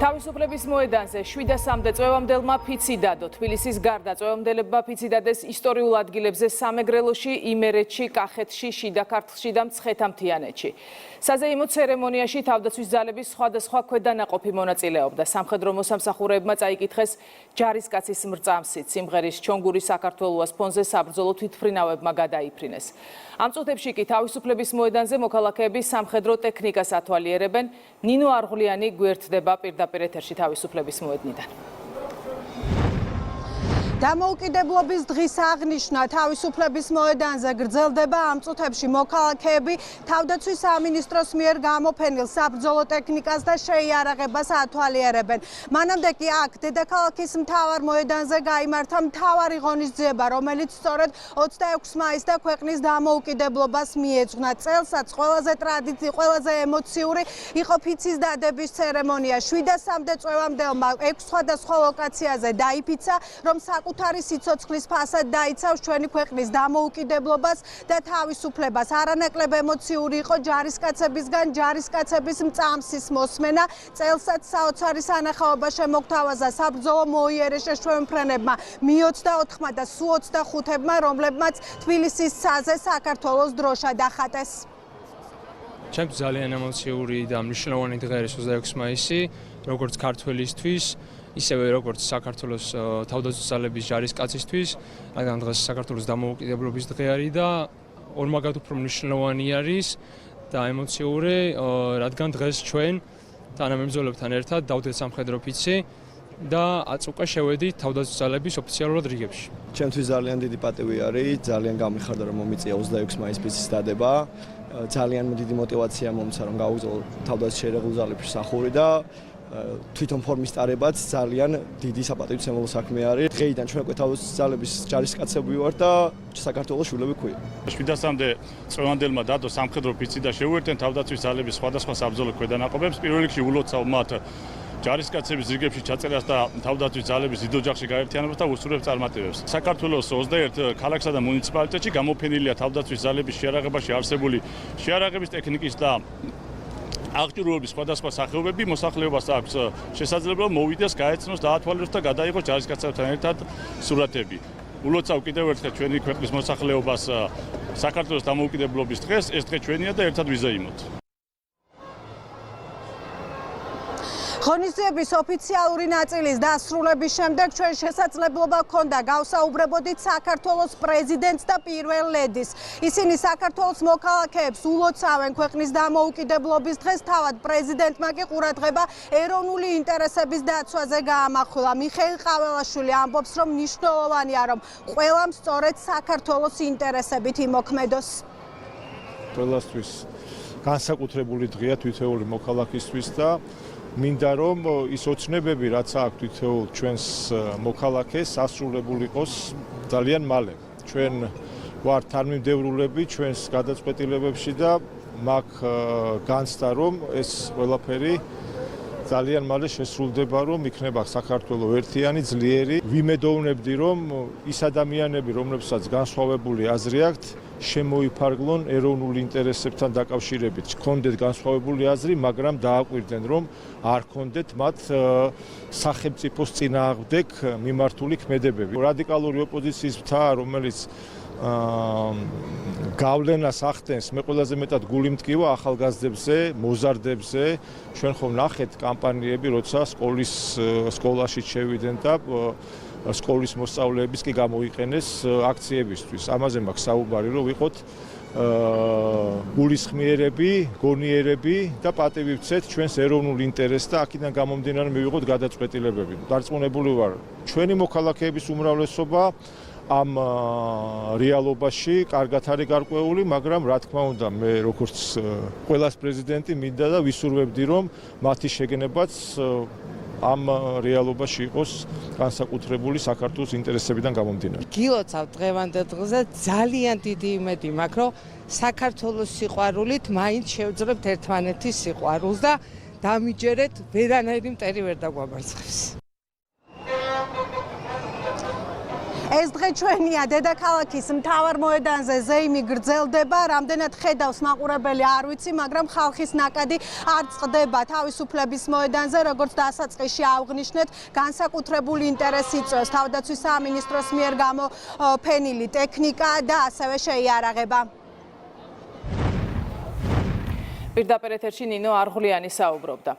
თავისუფლების მოედანზე 7-3 წვევამდელმა ფიცი დადო. თბილისის გარდა წვევამდელებმა ფიცი დადეს ისტორიულ ადგილებზე სამეგრელოში, იმერეთში, კახეთში, შიდა ქართლში და მცხეთა-მთიანეთში. საზეიმო ცერემონიაში თავდაცვის ძალების სხვადასხვა ქვედანაყოფი მონაწილეობდა. სამხედრო მოსამსახურეებმა წაიკითხეს ჯარისკაცის მრწამსით. სიმღერის ჩონგური საქართველოს ფონზე საბრძოლო თვითმფრინავებმა გადაიფრინეს. ამ წუთებში კი თავისუფლების მოედანზე მოქალაქეები სამხედრო ტექნიკას ათვალიერებენ. ნინო არღლიანი გვერდდება პირდაპირ ეთერში თავისუფლების მოედნიდან. დამოუკიდებლობის დღის აღნიშვნა თავისუფლების მოედანზე გრძელდება. ამ წუთებში მოქალაქეები თავდაცვის სამინისტროს მიერ გამოფენილ საბრძოლო ტექნიკას და შეიარაღებას ათვალიერებენ. მანამდე კი აქ დედაქალაქის მთავარ მოედანზე გაიმართა მთავარი ღონისძიება, რომელიც სწორედ 26 მაისს და ქვეყნის დამოუკიდებლობას მიეძღვნა. წელსაც ყველაზე ემოციური იყო ფიცის დადების ცერემონია. 7-3 წვევამდელმა 6 სხვადასხვა ლოკაციაზე დაიფიცა, რომ საკუთარი სიცოცხლის ფასად დაიცავს ჩვენი ქვეყნის დამოუკიდებლობას და თავისუფლებას. არანაკლებ ემოციური იყო ჯარისკაცებისგან ჯარისკაცების მწამსის მოსმენა. წელსაც საოცარი სანახაობა შემოგთავაზა საბრძოლო მოიერეშე ჩვენფრენებმა, მი-24-მა და სუ-25-მა, რომლებმაც თბილისის ცაზე საქართველოს დროშა დახატეს. ჩემთვის ძალიან ემოციური და მნიშვნელოვანი დღე არის 26 მაისი, როგორც ქართველისთვის, ისევე როგორც საქართველოს თავდაცვის ძალების ჯარისკაცისთვის, რადგან დღეს საქართველოს დამოუკიდებლობის დღე არის და ორმაგად უფრო მნიშვნელოვანი არის და ემოციური, რადგან დღეს ჩვენ თანამებრძოლებთან ერთად დავდეთ სამხედრო ფიცი და აწუყა შევედით თავდაცვის ძალების ოფიციალურად რიგებში. ჩემთვის ძალიან დიდი პატივი არის, ძალიან გამიხარდა რომ მომიწია 26 მაისის ფიცის დადება. ძალიან დიდი мотиваცია მომცა რომ გავუგზავნო თავდაცვის შეიარაღებული ძალების მსახური და თვითონ ფორმის ტარებაც ძალიან დიდი საპატივცემულო საქმე არის. დღეიდან ჩვენ უკვე თავდაცვის ძალების ჯარისკაცები ვართ და საქართველოს შვილები ვქვია. 7-3 წვევამდელმა დადო სამხედრო ფიცი და შეუერთდნენ თავდაცვის ძალების სხვადასხვა საბრძოლო ქვედანაყოფებს. პირველ რიგში ულოცავ მათ ჯარისკაცების რიგებში ჩაწერას და თავდაცვის ძალების დიდ ოჯახში გაერთიანებას და უსწრებს წარმატებებს. საქართველოს 21 ქალაქსა და მუნიციპალიტეტში გამოფენილია თავდაცვის ძალების შეიარაღებაში არსებული შეიარაღების ტექნიკის და აღჭურვილობის სხვადასხვა სახეობები. მოსახლეობას აქვს შესაძლებლობა მოვიდეს, გაეცნოს, დაათვალიეროს და გადაიღოს ჯარისკაცებთან ერთად სურათები. ულოცავ კიდევ ერთხელ ჩვენი ქვეყნის მოსახლეობას საქართველოს დამოუკიდებლობის დღეს. ეს დღე ჩვენია და ერთად ვიზეიმოთ. ღონისძიების ოფიციალური ნაწილის დასრულების შემდეგ ჩვენ შესაძლებლობა ჰქონდა გავსაუბრებოდით საქართველოს პრეზიდენტს და პირველ ლედის. ისინი საქართველოს მოქალაქეებს ულოცავენ ქვეყნის დამოუკიდებლობის დღეს, თავად პრეზიდენტმა კი ყურადღება ეროვნული ინტერესების დაცვაზე გაამახვილა. მიხეილ ყაველაშვილი ამბობს, რომ მნიშვნელოვანია, რომ ყველამ სწორედ საქართველოს ინტერესებით იმოქმედოს. ყველასთვის განსაკუთრებული დღეა თითოეული მოქალაქისთვის და მინდა რომ ის ოცნებები, რაც აქვს თითოეულ ჩვენს მოქალაქეს, ასრულებული იყოს ძალიან მალე. ჩვენ ვართ თანმიმდევრულები ჩვენს გადაწყვეტილებებში და მაგ განცდა რომ ეს ყველაფერი ძალიან მალე შესრულდება, რომ იქნება საქართველოს ერთიანი, ძლიერი. ვიმედოვნებდი, რომ ის ადამიანები, რომლებსაც განსხვავებული აზრი აქვთ, შემოიფარგლონ ეროვნულ ინტერესებთან დაკავშირებით. ჰქონდეთ განსხვავებული აზრი, მაგრამ დააკვირდნენ, რომ არ ჰქონდეთ მათ სახელმწიფოს წინააღმდეგ მიმართული ქმედებები. რადიკალური ოპოზიციის მთა, რომელიც გავლენას ახდენს, მე ყველაზე მეტად გული მტკივა ახალგაზრდებზე, მოზარდებზე. ჩვენ ხომ ნახეთ კამპანიები, როცა სკოლაში შევიდნენ და სკოლის მოსწავლეების კი გამოიყენეს აქციებისთვის. ამაზე მაქვს საუბარი, რომ ვიყოთ გულისხმიერები, გონიერები და პატივი ვცეთ ჩვენს ეროვნულ ინტერესს და აქედან გამომდინარე მივიღოთ გადაწყვეტილებები. დარწმუნებული ვარ, ჩვენი მოქალაქეების უმრავლესობა ამ რეალობაში კარგად არის გარკვეული, მაგრამ რა თქმა უნდა, მე როგორც ყველას პრეზიდენტი მინდა და ვისურვებდი, რომ მათი შეგნებაც ამ რეალობაში იყოს განსაკუთრებული საქართველოს ინტერესებიდან გამომდინარე. გილოცავ დღევანდელ დღეზე ძალიან დიდი იმედი მაქვს, რომ საქართველოს სიყვარულით მაინც შევძლებთ ერთმანეთის სიყვარულს და დამიჯერეთ ვერანაირი მტერი ვერ დაგვამარცხებს. ეს დღე ჩვენია დედაქალაქის მთავარ მოედანზე ზეიმი გრძელდება, რამდენად ხედავს მაყურებელი არ ვიცი, მაგრამ ხალხის ნაკადი არ წყდება თავისუფლების მოედანზე, როგორც დასაწყისში აღნიშნეთ, განსაკუთრებული ინტერესი იწვევს თავდაცვის სამინისტროს მიერ გამოფენილი ტექნიკა და ასევე შეიარაღება. პირდაპირ ეთერში ნინო არღლიანი საუბრობდა.